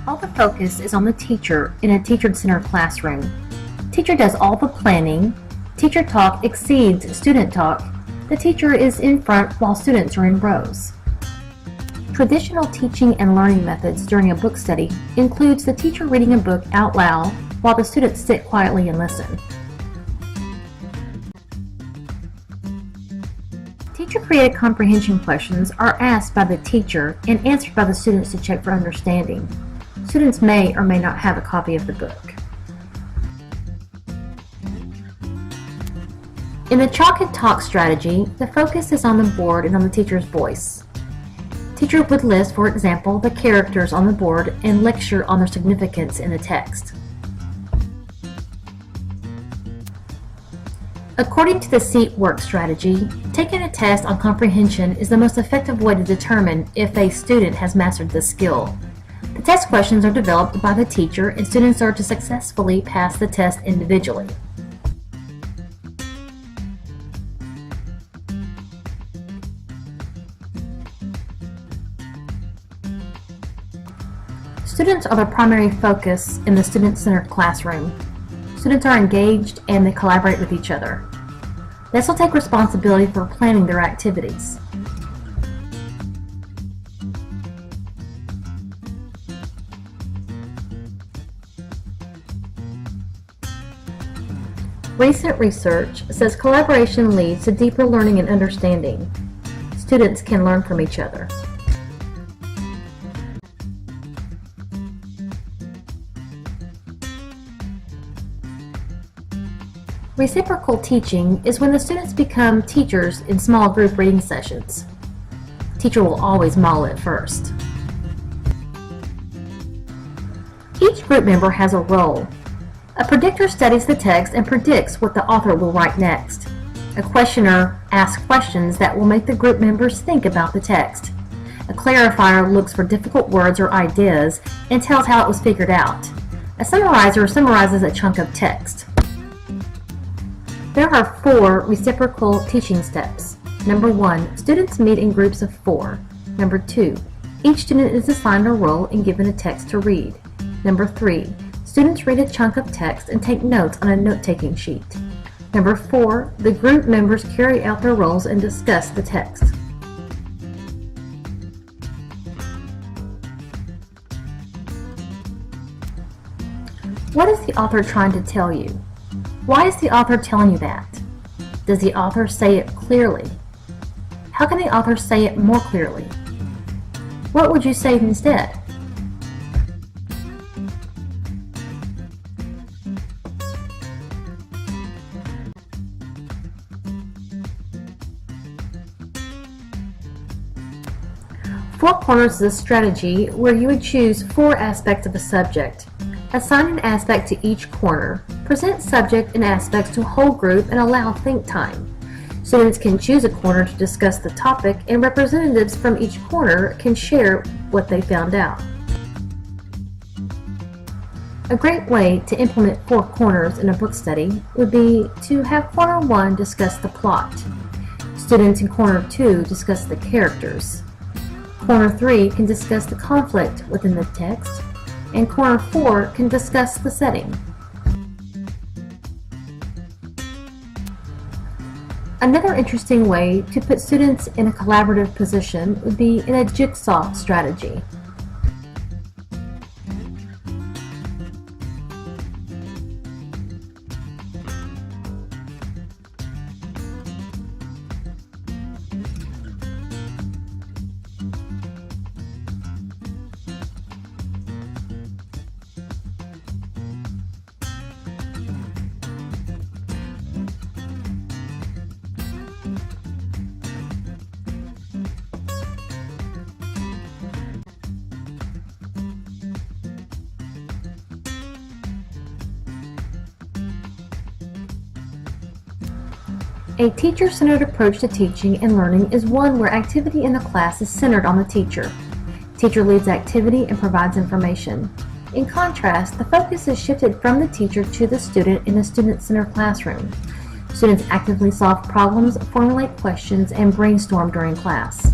All the focus is on the teacher in a teacher-centered classroom. Teacher does all the planning. Teacher talk exceeds student talk. The teacher is in front while students are in rows. Traditional teaching and learning methods during a book study includes the teacher reading a book out loud while the students sit quietly and listen. Teacher-created comprehension questions are asked by the teacher and answered by the students to check for understanding. Students may or may not have a copy of the book. In the chalk and talk strategy, the focus is on the board and on the teacher's voice. Teacher would list, for example, the characters on the board and lecture on their significance in the text. According to the seat work strategy, taking a test on comprehension is the most effective way to determine if a student has mastered the skill. The test questions are developed by the teacher and students are to successfully pass the test individually. Students are the primary focus in the student-centered classroom. Students are engaged and they collaborate with each other. They also take responsibility for planning their activities. Recent research says collaboration leads to deeper learning and understanding. Students can learn from each other. Reciprocal teaching is when the students become teachers in small group reading sessions. Teacher will always model it first. Each group member has a role. A predictor studies the text and predicts what the author will write next. A questioner asks questions that will make the group members think about the text. A clarifier looks for difficult words or ideas and tells how it was figured out. A summarizer summarizes a chunk of text. There are 4 reciprocal teaching steps. Number 1, students meet in groups of 4. Number 2, each student is assigned a role and given a text to read. Number 3, students read a chunk of text and take notes on a note-taking sheet. Number 4, the group members carry out their roles and discuss the text. What is the author trying to tell you? Why is the author telling you that? Does the author say it clearly? How can the author say it more clearly? What would you say instead? Four corners is a strategy where you would choose 4 aspects of a subject. Assign an aspect to each corner, present subject and aspects to a whole group, and allow think time. Students can choose a corner to discuss the topic, and representatives from each corner can share what they found out. A great way to implement 4 corners in a book study would be to have corner 1 discuss the plot. Students in corner 2 discuss the characters. Corner 3 can discuss the conflict within the text, and corner 4 can discuss the setting. Another interesting way to put students in a collaborative position would be in a jigsaw strategy. A teacher-centered approach to teaching and learning is one where activity in the class is centered on the teacher. Teacher leads activity and provides information. In contrast, the focus is shifted from the teacher to the student in a student-centered classroom. Students actively solve problems, formulate questions, and brainstorm during class.